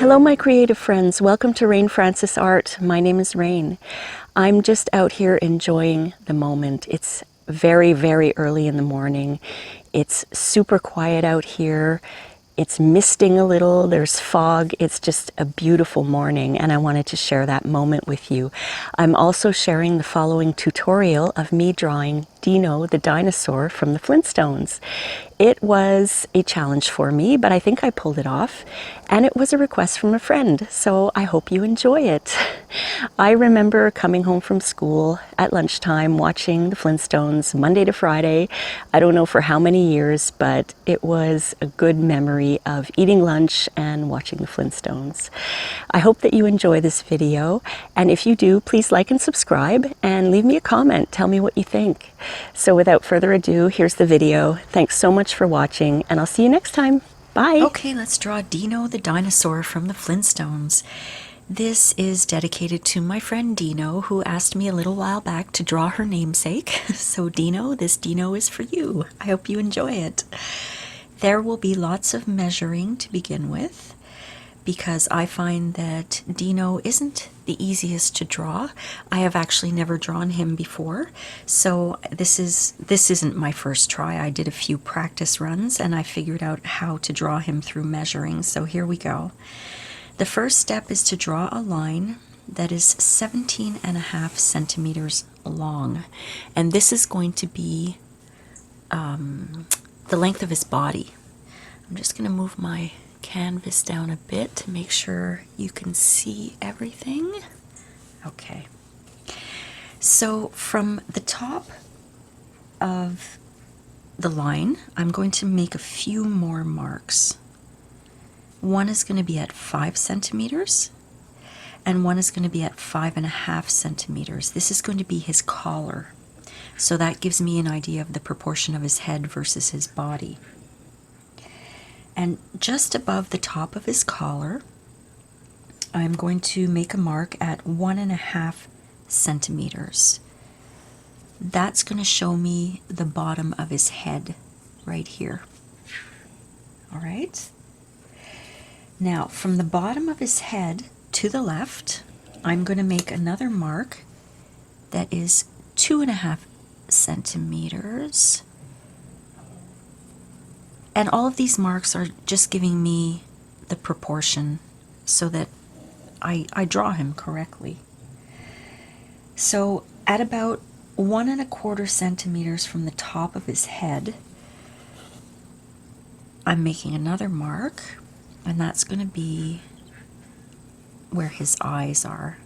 Hello my creative friends, welcome to Rain Francis Art. My name is Rain. I'm just out here enjoying the moment. It's very, very early in the morning. It's super quiet out here. It's misting a little, there's fog. It's just a beautiful morning and I wanted to share that moment with you. I'm also sharing the following tutorial of me drawing Dino the Dinosaur from the Flintstones. It was a challenge for me, but I think I pulled it off, and it was a request from a friend, so I hope you enjoy it. I remember coming home from school at lunchtime watching the Flintstones Monday to Friday. I don't know for how many years, but it was a good memory of eating lunch and watching the Flintstones. I hope that you enjoy this video, and if you do, please like and subscribe and leave me a comment. Tell me what you think. So without further ado, here's the video. Thanks so much for watching, and I'll see you next time. Bye! Okay, let's draw Dino the Dinosaur from the Flintstones. This is dedicated to my friend Dino, who asked me a little while back to draw her namesake. So Dino, this Dino is for you. I hope you enjoy it. There will be lots of measuring to begin with, because I find that Dino isn't the easiest to draw. I have actually never drawn him before, so this isn't my first try. I did a few practice runs and I figured out how to draw him through measuring, so here we go. The first step is to draw a line that is 17.5 centimeters long, and this is going to be the length of his body. I'm just going to move my canvas down a bit to make sure you can see everything. Okay, so from the top of the line, I'm going to make a few more marks. One is going to be at 5 centimeters, and one is going to be at 5.5 centimeters. This is going to be his collar, so that gives me an idea of the proportion of his head versus his body. And just above the top of his collar, I'm going to make a mark at 1.5 centimeters. That's going to show me the bottom of his head right here. All right. Now, from the bottom of his head to the left, I'm going to make another mark that is 2.5 centimeters. And all of these marks are just giving me the proportion so that I draw him correctly. So at about 1.25 centimeters from the top of his head, I'm making another mark, and that's going to be where his eyes are.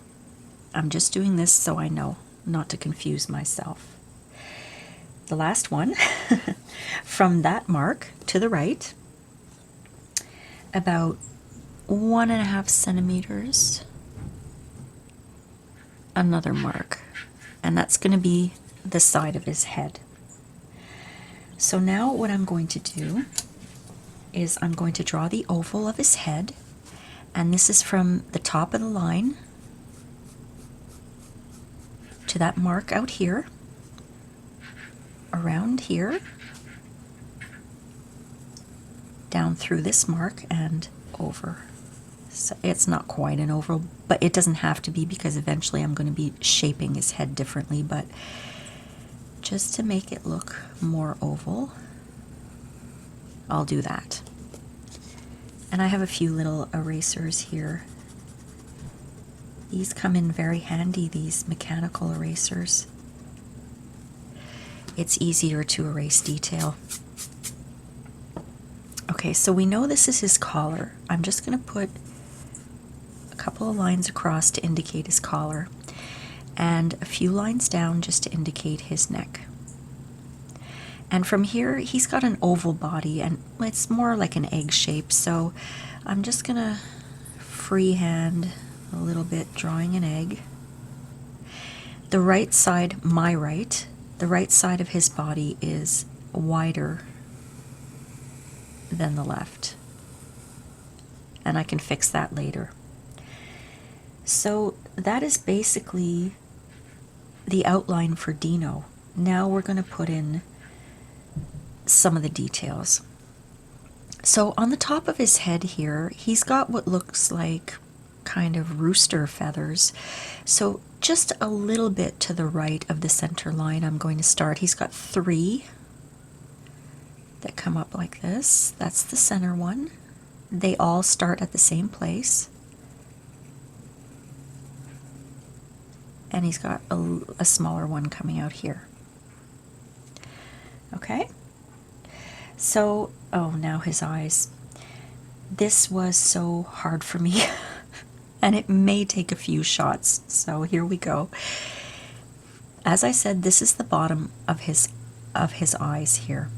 I'm just doing this so I know not to confuse myself. The last one, from that mark to the right, about 1.5 centimeters, another mark, and that's going to be the side of his head. So now what I'm going to do is I'm going to draw the oval of his head, and this is from the top of the line to that mark out here, around here, down through this mark and over. So it's not quite an oval, but it doesn't have to be, because eventually I'm going to be shaping his head differently, but just to make it look more oval, I'll do that. And I have a few little erasers here. These come in very handy, these mechanical erasers. It's easier to erase detail. Okay, so we know this is his collar. I'm just going to put a couple of lines across to indicate his collar, and a few lines down just to indicate his neck. And from here, he's got an oval body, and it's more like an egg shape, so I'm just going to freehand a little bit, drawing an egg. The right side, the right side of his body is wider than the left, and I can fix that later. So that is basically the outline for Dino. Now we're going to put in some of the details. So on the top of his head here, he's got what looks like kind of rooster feathers. So just a little bit to the right of the center line, I'm going to start. He's got 3 that come up like this. That's the center one. They all start at the same place. And he's got a smaller one coming out here. Okay? So, oh, now his eyes. This was so hard for me. And it may take a few shots. So here we go. As I said, this is the bottom of his eyes here.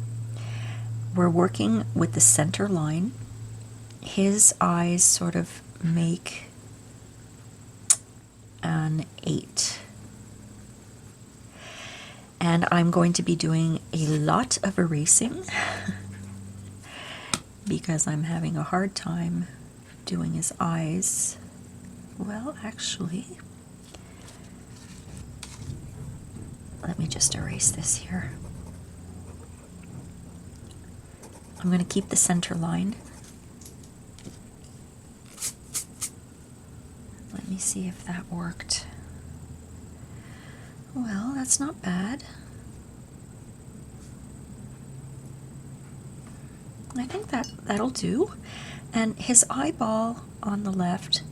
We're working with the center line. His eyes sort of make an 8. And I'm going to be doing a lot of erasing because I'm having a hard time doing his eyes. Well, actually, let me just erase this here. I'm going to keep the center line. Let me see if that worked. Well, that's not bad. I think that'll do. And his eyeball on the left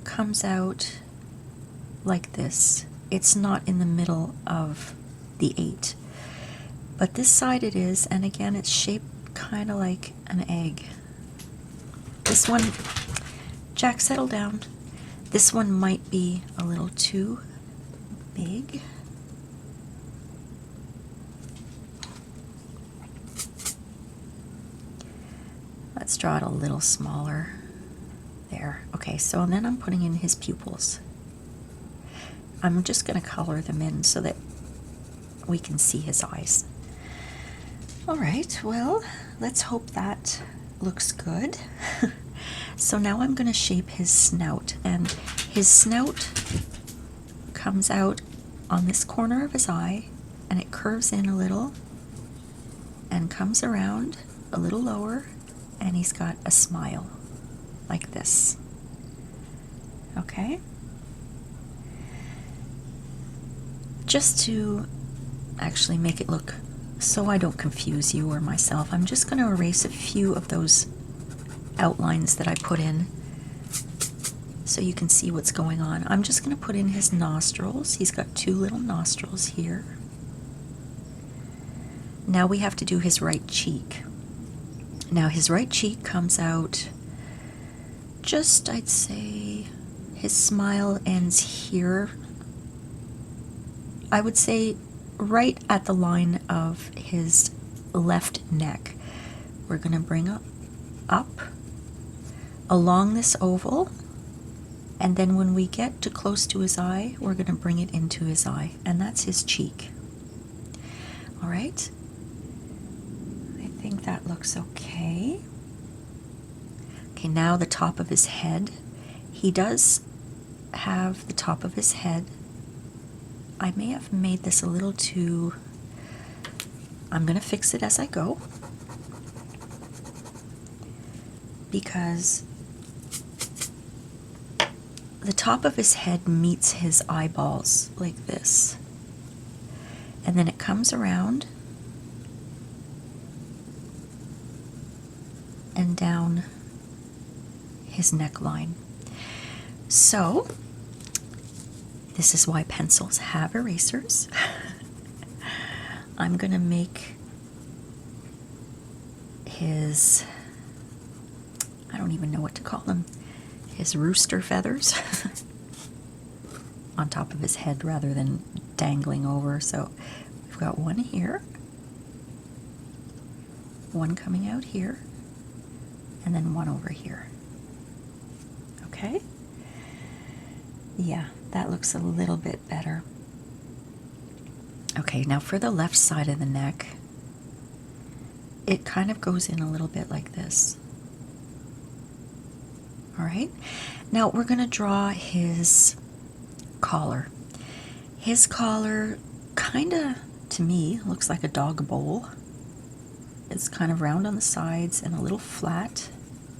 comes out like this. It's not in the middle of the 8. But this side it is, and again it's shaped kind of like an egg. This one, Jack, settle down. This one might be a little too big. Let's draw it a little smaller. There. Okay, so then I'm putting in his pupils. I'm just going to color them in so that we can see his eyes. All right, well, let's hope that looks good. So now I'm going to shape his snout, and his snout comes out on this corner of his eye, and it curves in a little and comes around a little lower, and he's got a smile like this. Okay? Just to actually make it look so I don't confuse you or myself, I'm just going to erase a few of those outlines that I put in so you can see what's going on. I'm just going to put in his nostrils. He's got 2 little nostrils here. Now we have to do his right cheek. Now his right cheek comes out just, I'd say, his smile ends here. I would say right at the line of his left neck. We're going to bring up along this oval, and then when we get too close to his eye, we're going to bring it into his eye, and that's his cheek. All right? I think that looks okay. Okay, now the top of his head. He does have the top of his head. I may have made this a little too... I'm going to fix it as I go, because the top of his head meets his eyeballs like this, and then it comes around and down his neckline. So this is why pencils have erasers. I'm going to make his, I don't even know what to call them, his rooster feathers on top of his head rather than dangling over. So we've got one here, one coming out here, and then one over here. Okay? Yeah, that looks a little bit better. Okay, now for the left side of the neck, it kind of goes in a little bit like this. All right, now we're going to draw his collar. His collar kind of, to me, looks like a dog bowl. is kind of round on the sides and a little flat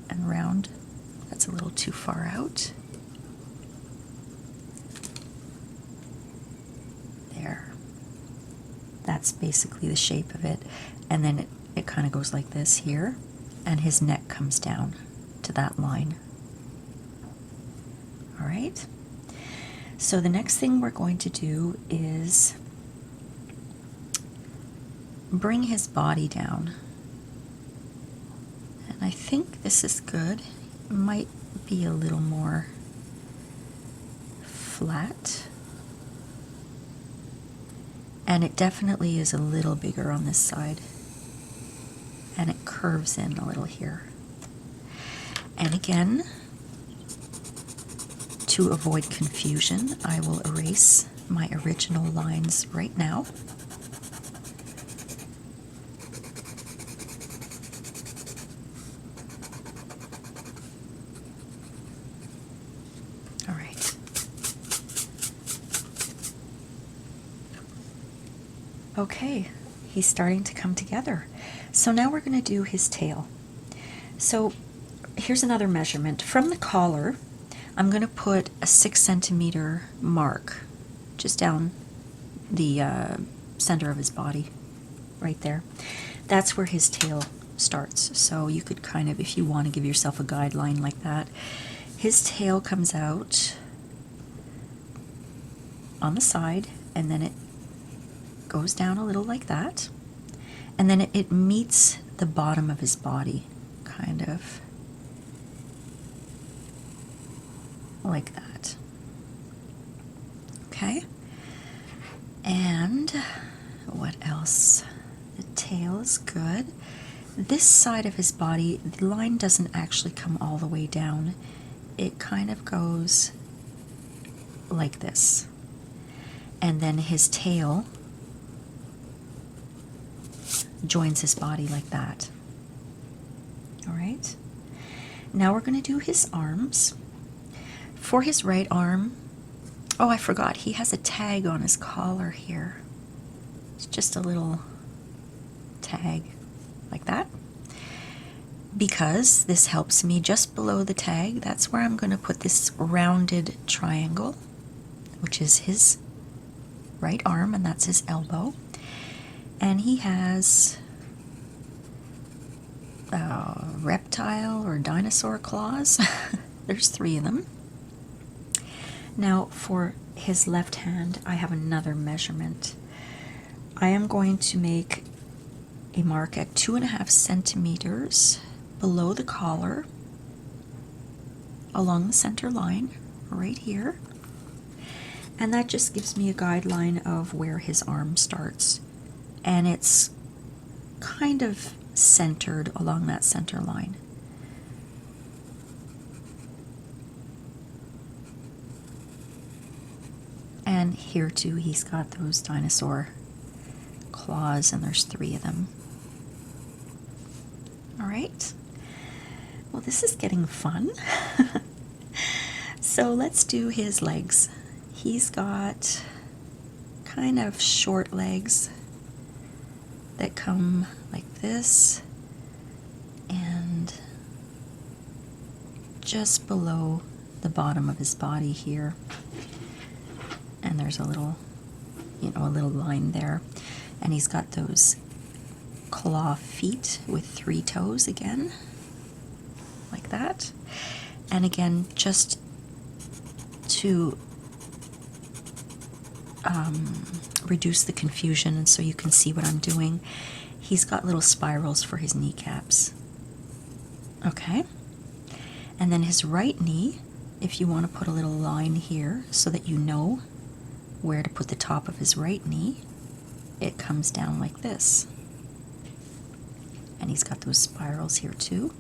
and round. That's a little too far out. There. That's basically the shape of it. And then it kind of goes like this here, and his neck comes down to that line. All right. So the next thing we're going to do is bring his body down. And I think this is good. It might be a little more flat. And it definitely is a little bigger on this side. And it curves in a little here. And again, to avoid confusion, I will erase my original lines right now. All right. Okay, he's starting to come together. So now we're going to do his tail. So here's another measurement. From the collar, I'm going to put a 6 centimeter mark just down the center of his body, right there. That's where his tail starts. So you could kind of, if you want to give yourself a guideline like that, his tail comes out on the side, and then it goes down a little like that, and then it meets the bottom of his body, kind of like that. Okay. And what else? The tail is good. This side of his body, the line doesn't actually come all the way down. It kind of goes like this. And then his tail joins his body like that. All right. Now we're going to do his arms. For his right arm, oh, I forgot, he has a tag on his collar here. It's just a little tag like that. Because this helps me just below the tag, that's where I'm going to put this rounded triangle, which is his right arm, and that's his elbow. And he has reptile or dinosaur claws. There's 3 of them. Now for his left hand, I have another measurement. I am going to make a mark at 2.5 centimeters below the collar, along the center line, right here. And that just gives me a guideline of where his arm starts. And it's kind of centered along that center line. And here too, he's got those dinosaur claws, and there's 3 of them. All right. Well, this is getting fun. So let's do his legs. He's got kind of short legs that come like this, and just below the bottom of his body here. And there's a little, a little line there. And he's got those claw feet with 3 toes again, like that. And again, just to reduce the confusion and so you can see what I'm doing, he's got little spirals for his kneecaps. Okay. And then his right knee, if you want to put a little line here so that you know where to put the top of his right knee, it comes down like this. And he's got those spirals here too,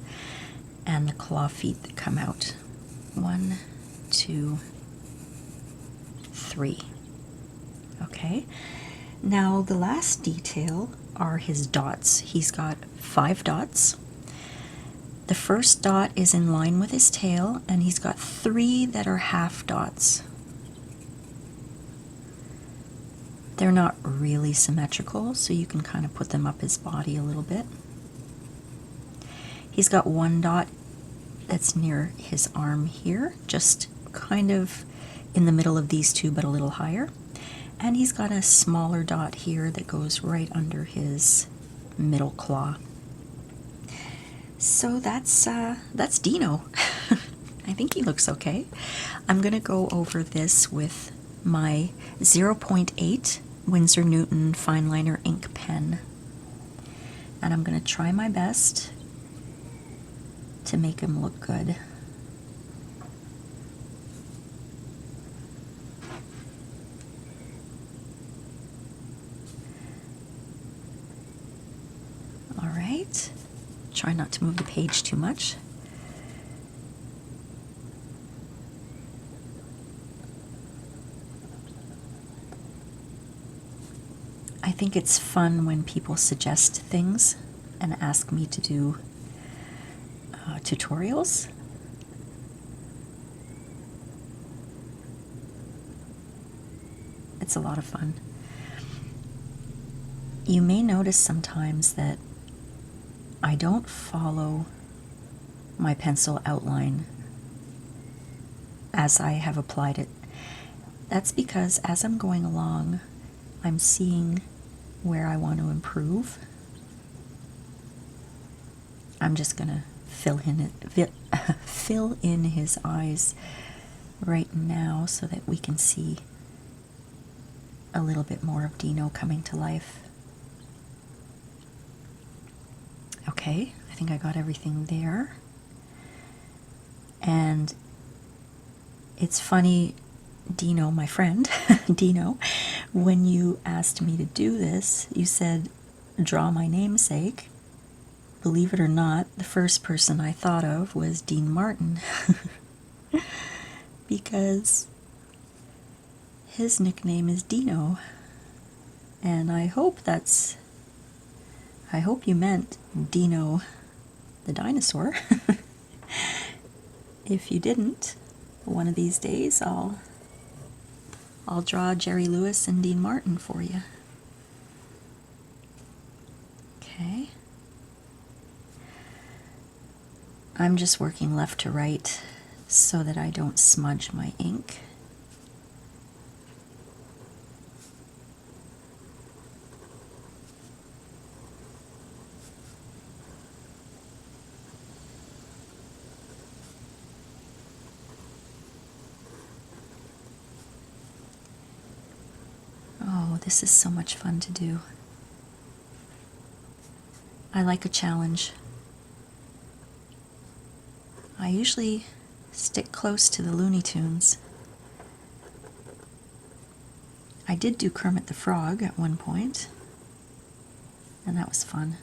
and the claw feet that come out. 1, 2, 3. Okay. Now the last detail are his dots. He's got 5 dots. The first dot is in line with his tail, and he's got 3 that are half dots. They're not really symmetrical, so you can kind of put them up his body a little bit. He's got one dot that's near his arm here, just kind of in the middle of these two, but a little higher. And he's got a smaller dot here that goes right under his middle claw. So that's Dino. I think he looks okay. I'm gonna go over this with my 0.8 Winsor Newton Fineliner Ink Pen. And I'm gonna try my best to make him look good. All right, try not to move the page too much. I think it's fun when people suggest things and ask me to do tutorials. It's a lot of fun. You may notice sometimes that I don't follow my pencil outline as I have applied it. That's because as I'm going along, I'm seeing where I want to improve. I'm just gonna fill in his eyes right now so that we can see a little bit more of Dino coming to life. Okay, I think I got everything there. And it's funny, Dino, my friend, Dino, when you asked me to do this, you said, draw my namesake. Believe it or not, the first person I thought of was Dean Martin. Because his nickname is Dino. And I hope you meant Dino the Dinosaur. If you didn't, one of these days I'll draw Jerry Lewis and Dean Martin for you. Okay. I'm just working left to right so that I don't smudge my ink. Oh, this is so much fun to do. I like a challenge. I usually stick close to the Looney Tunes. I did do Kermit the Frog at one point, and that was fun.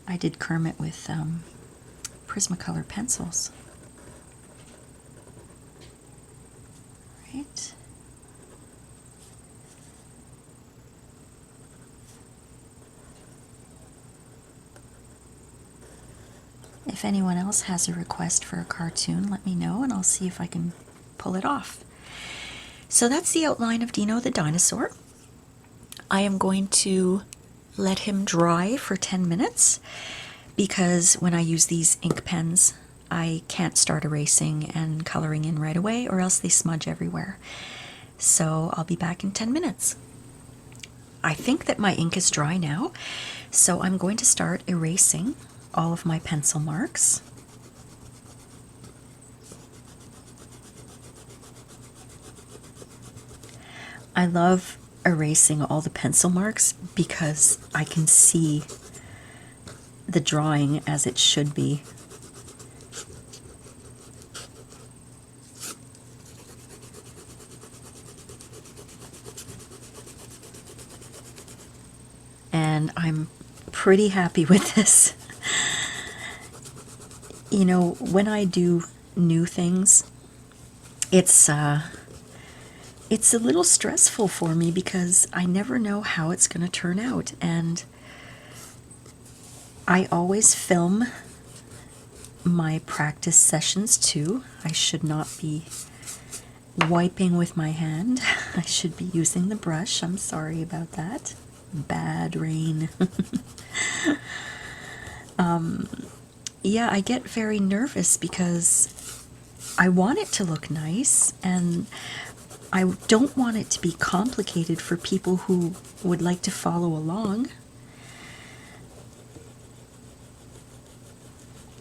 I did Kermit with Prismacolor pencils. Right. If anyone else has a request for a cartoon, let me know and I'll see if I can pull it off. So that's the outline of Dino the Dinosaur. I am going to let him dry for 10 minutes because when I use these ink pens, I can't start erasing and coloring in right away or else they smudge everywhere. So I'll be back in 10 minutes. I think that my ink is dry now, so I'm going to start erasing all of my pencil marks. I love erasing all the pencil marks because I can see the drawing as it should be. And I'm pretty happy with this. You know, when I do new things, it's a little stressful for me because I never know how it's going to turn out, and I always film my practice sessions too. I should not be wiping with my hand. I should be using the brush. I'm sorry about that. Bad rain. Yeah, I get very nervous because I want it to look nice, and I don't want it to be complicated for people who would like to follow along.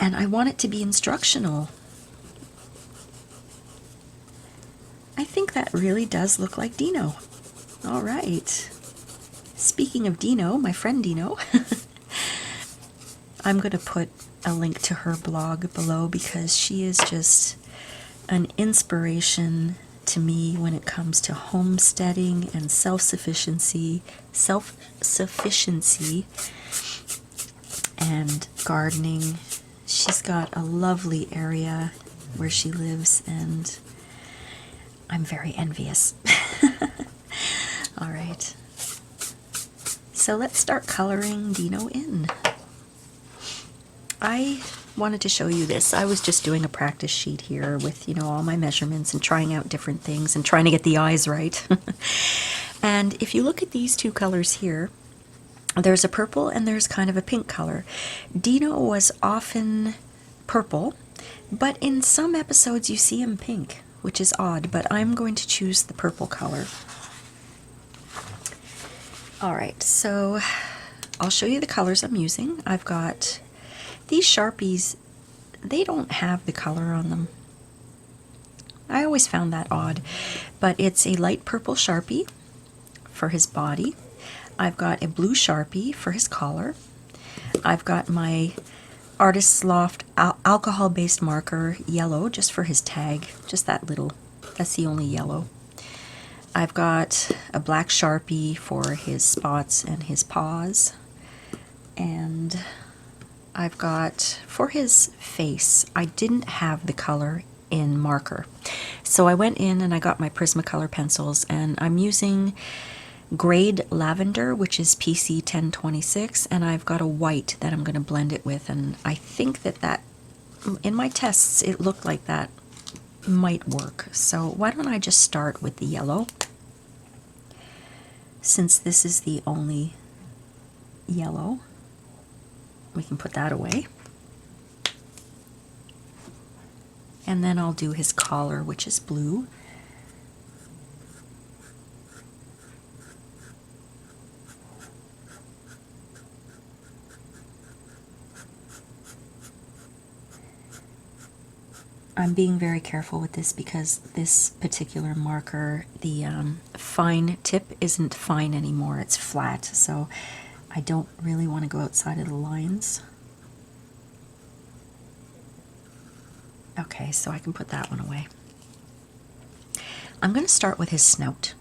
And I want it to be instructional. I think that really does look like Dino. All right. Speaking of Dino, my friend Dino, I'm going to put a link to her blog below because she is just an inspiration to me when it comes to homesteading and self-sufficiency and gardening. She's got a lovely area where she lives, and I'm very envious. All right. So let's start coloring Dino in. I wanted to show you this. I was just doing a practice sheet here with, all my measurements and trying out different things and trying to get the eyes right. And if you look at these two colors here, there's a purple and there's kind of a pink color. Dino was often purple, but in some episodes you see him pink, which is odd, but I'm going to choose the purple color. All right, so I'll show you the colors I'm using. I've got these Sharpies. They don't have the color on them. I always found that odd, but it's a light purple Sharpie for his body. I've got a blue Sharpie for his collar. I've got my Artist's Loft alcohol-based marker, yellow, just for his tag, just that little, that's the only yellow. I've got a black Sharpie for his spots and his paws, and I've got, for his face, I didn't have the color in marker. So I went in and I got my Prismacolor pencils, and I'm using grade Lavender, which is PC 1026, and I've got a white that I'm going to blend it with, and I think that in my tests it looked like that might work. So why don't I just start with the yellow, since this is the only yellow. We can put that away. And then I'll do his collar, which is blue. I'm being very careful with this because this particular marker, the fine tip isn't fine anymore, it's flat, so I don't really want to go outside of the lines. Okay, so I can put that one away. I'm going to start with his snout.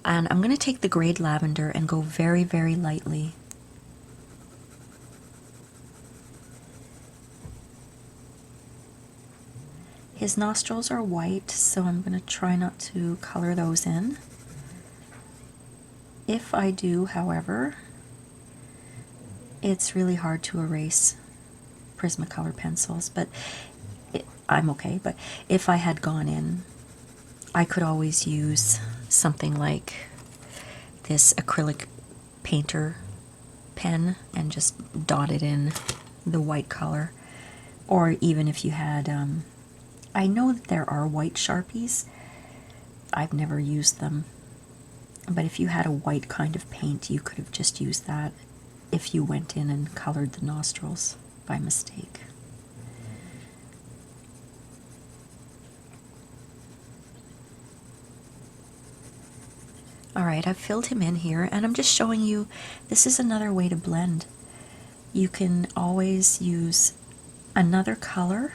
And I'm going to take the grade Lavender and go very, very lightly. His nostrils are white, so I'm going to try not to color those in. If I do, however, it's really hard to erase Prismacolor pencils, but I'm okay. But if I had gone in, I could always use something like this acrylic painter pen and just dot it in the white color. Or even if you had, I know that there are white Sharpies. I've never used them. But if you had a white kind of paint, you could have just used that if you went in and colored the nostrils by mistake. Alright, I've filled him in here, and I'm just showing you, this is another way to blend. You can always use another color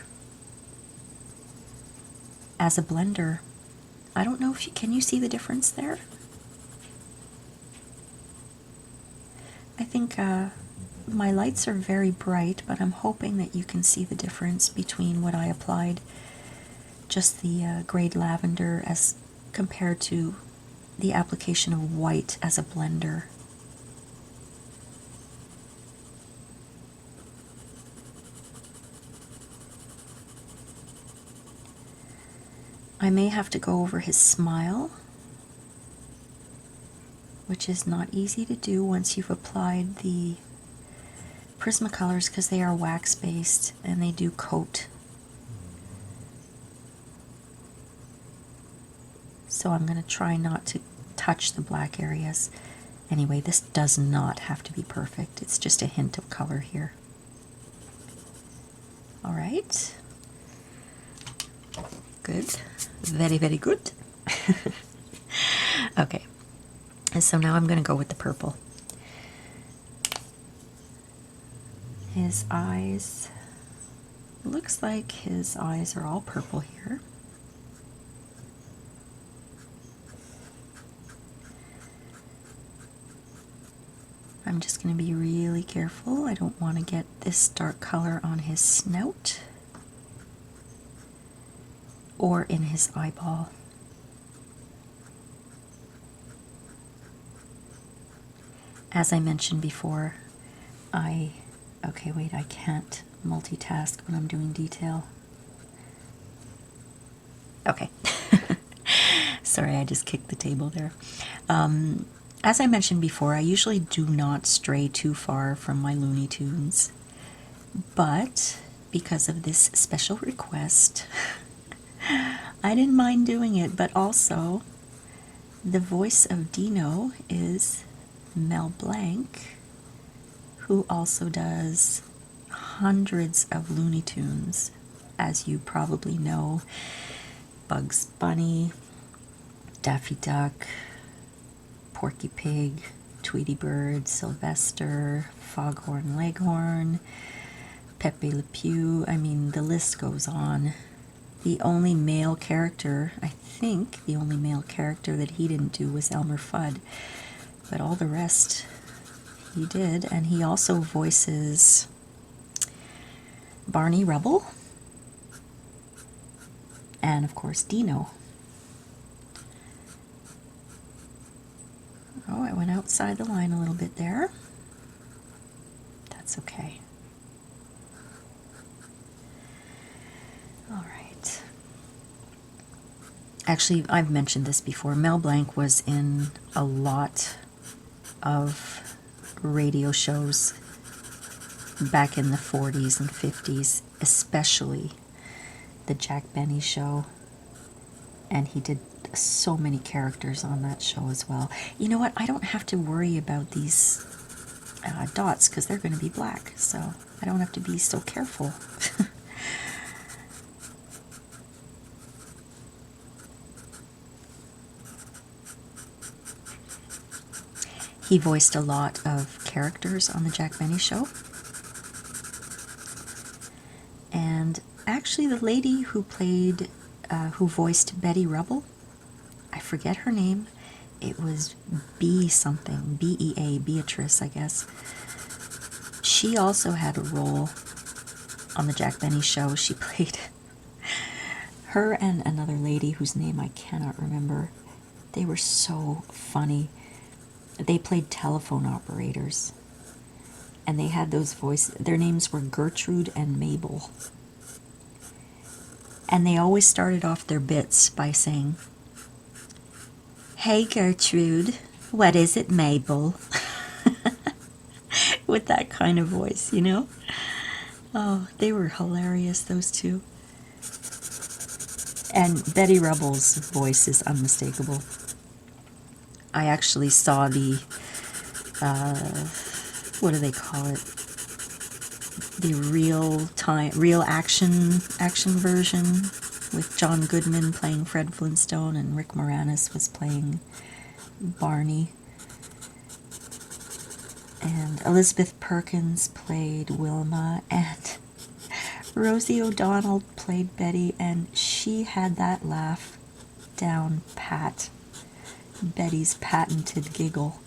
as a blender. I don't know if you, can you see the difference there? I think my lights are very bright, but I'm hoping that you can see the difference between what I applied, just the grade Lavender, as compared to the application of white as a blender. I may have to go over his smile, which is not easy to do once you've applied the Prismacolors because they are wax based and they do coat. So I'm going to try not to touch the black areas. Anyway, this does not have to be perfect. It's just a hint of color here. All right. Good. Very, very good. Okay. And so now I'm going to go with the purple. His eyes, looks like his eyes are all purple here. I'm just going to be really careful. I don't want to get this dark color on his snout or in his eyeball. As I mentioned before, okay, wait, I can't multitask when I'm doing detail. Okay. Sorry, I just kicked the table there. As I mentioned before, I usually do not stray too far from my Looney Tunes, but because of this special request, I didn't mind doing it, but also the voice of Dino is Mel Blanc, who also does hundreds of Looney Tunes, as you probably know. Bugs Bunny, Daffy Duck, Porky Pig, Tweety Bird, Sylvester, Foghorn Leghorn, Pepe Le Pew. I mean, the list goes on. The only male character, I think the only male character that he didn't do was Elmer Fudd, but all the rest he did. And he also voices Barney Rubble and, of course, Dino. Oh, I went outside the line a little bit there. That's okay. All right. Actually, I've mentioned this before. Mel Blanc was in a lot of radio shows back in the 40s and 50s, especially the Jack Benny Show. And he did so many characters on that show as well. You know what? I don't have to worry about these dots because they're going to be black, so I don't have to be so careful. He voiced a lot of characters on the Jack Benny Show. And actually the lady who played, who voiced Betty Rubble, I forget her name. It was B something, B-E-A, Beatrice, I guess. She also had a role on the Jack Benny Show. She played her and another lady whose name I cannot remember. They were so funny. They played telephone operators. And they had those voices. Their names were Gertrude and Mabel. And they always started off their bits by saying, "Hey Gertrude, what is it, Mabel?" With that kind of voice, you know? Oh, they were hilarious, those two. And Betty Rubble's voice is unmistakable. I actually saw the, what do they call it? The real action version with John Goodman playing Fred Flintstone and Rick Moranis was playing Barney. And Elizabeth Perkins played Wilma, and Rosie O'Donnell played Betty, and she had that laugh down pat. Betty's patented giggle.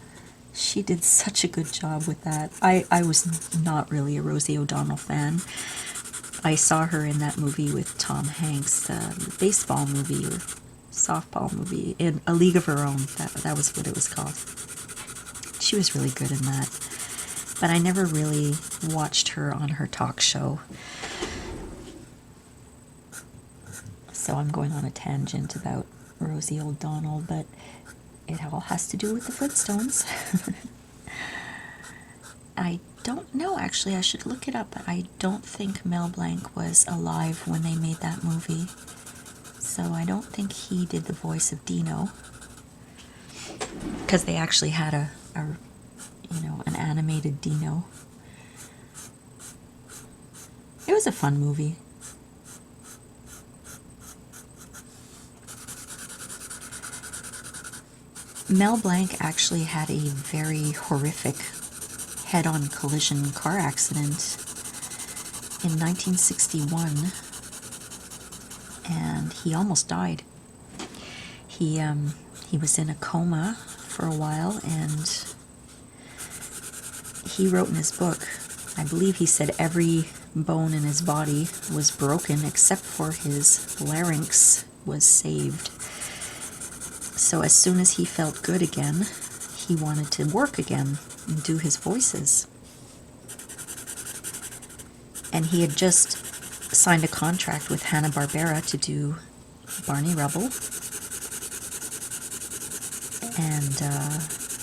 She did such a good job with that. I was not really a Rosie O'Donnell fan. I saw her in that movie with Tom Hanks, the baseball movie or softball movie, in A League of Her Own. That was what it was called. She was really good in that. But I never really watched her on her talk show. So I'm going on a tangent about Rosie O'Donnell, but it all has to do with the Flintstones. I don't know, actually. I should look it up, but I don't think Mel Blanc was alive when they made that movie. So I don't think he did the voice of Dino. Because they actually had an animated Dino. It was a fun movie. Mel Blanc actually had a very horrific head-on collision car accident in 1961, and he almost died. He was in a coma for a while, and he wrote in his book, I believe he said every bone in his body was broken except for his larynx was saved. So as soon as he felt good again, he wanted to work again and do his voices. And he had just signed a contract with Hanna-Barbera to do Barney Rubble. And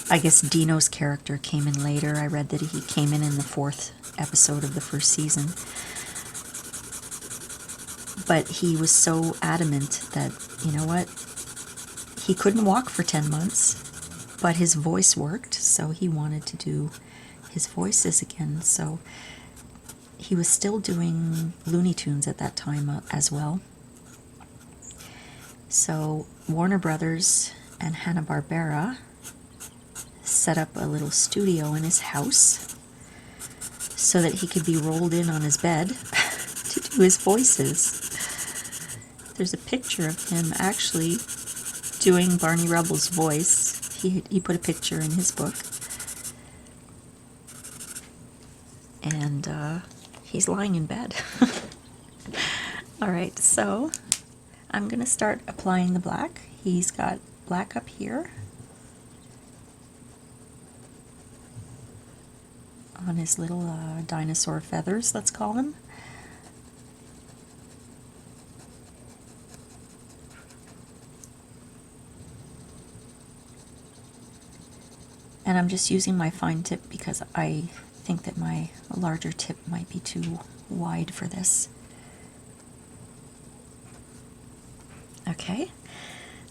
I guess Dino's character came in later. I read that he came in the 4th episode of the first season. But he was so adamant that, you know what, he couldn't walk for 10 months, but his voice worked, so he wanted to do his voices again. So he was still doing Looney Tunes at that time as well. So Warner Brothers and Hanna-Barbera set up a little studio in his house so that he could be rolled in on his bed to do his voices. There's a picture of him actually doing Barney Rubble's voice. He put a picture in his book. And he's lying in bed. Alright, so I'm going to start applying the black. He's got black up here on his little dinosaur feathers, let's call them. And I'm just using my fine tip because I think that my larger tip might be too wide for this. Okay,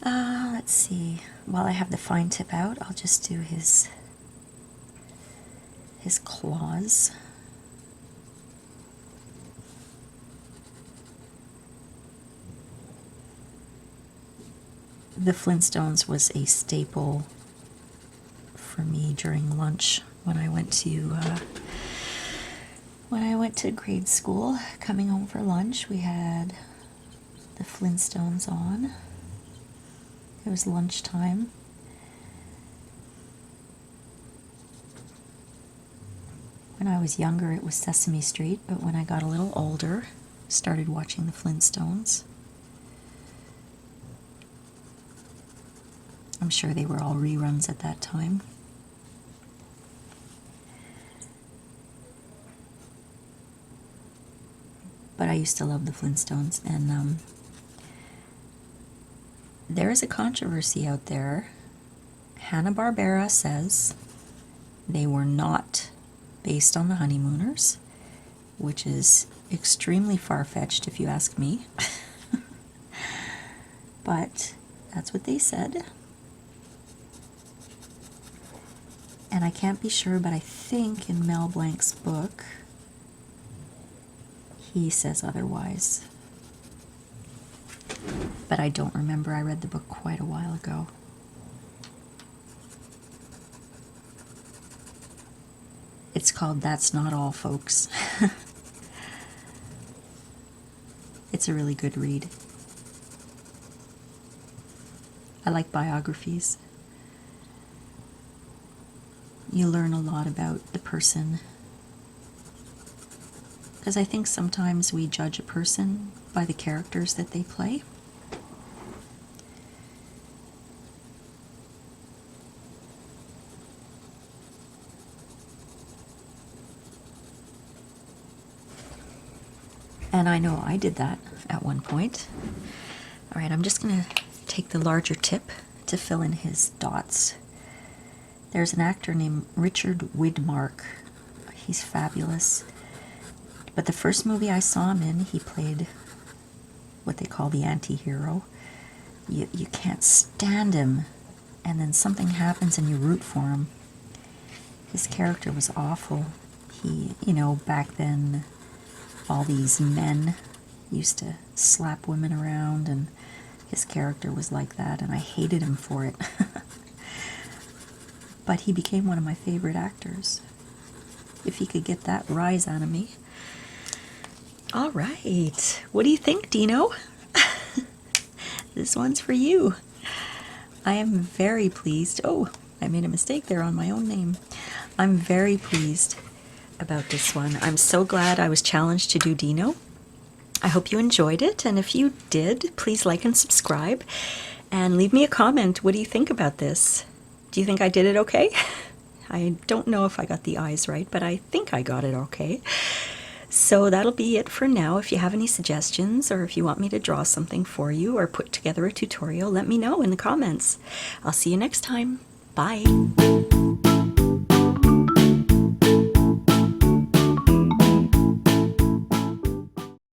let's see. While I have the fine tip out, I'll just do his claws. The Flintstones was a staple for me during lunch when I went to grade school. Coming home for lunch, we had the Flintstones on. It was lunchtime. When I was younger, it was Sesame Street, but when I got a little older, started watching the Flintstones. I'm sure they were all reruns at that time. But I used to love the Flintstones, and there is a controversy out there. Hanna-Barbera says they were not based on the Honeymooners, which is extremely far-fetched if you ask me. But that's what they said. And I can't be sure, but I think in Mel Blanc's book, he says otherwise. But I don't remember. I read the book quite a while ago. It's called That's Not All, folks. It's a really good read. I like biographies. You learn a lot about the person. Because I think sometimes we judge a person by the characters that they play. And I know I did that at one point. Alright, I'm just going to take the larger tip to fill in his dots. There's an actor named Richard Widmark. He's fabulous. But the first movie I saw him in, he played what they call the anti-hero. You can't stand him, and then something happens and you root for him. His character was awful. He, you know, back then, all these men used to slap women around, and his character was like that, and I hated him for it. But he became one of my favorite actors. If he could get that rise out of me. All right. What do you think, Dino? This one's for you. I am very pleased. Oh, I made a mistake there on my own name. I'm very pleased about this one. I'm so glad I was challenged to do Dino. I hope you enjoyed it, and if you did, please like and subscribe, and leave me a comment. What do you think about this? Do you think I did it okay? I don't know if I got the eyes right, but I think I got it okay. So that'll be it for now. If you have any suggestions, or if you want me to draw something for you or put together a tutorial, let me know in the comments. I'll see you next time. Bye.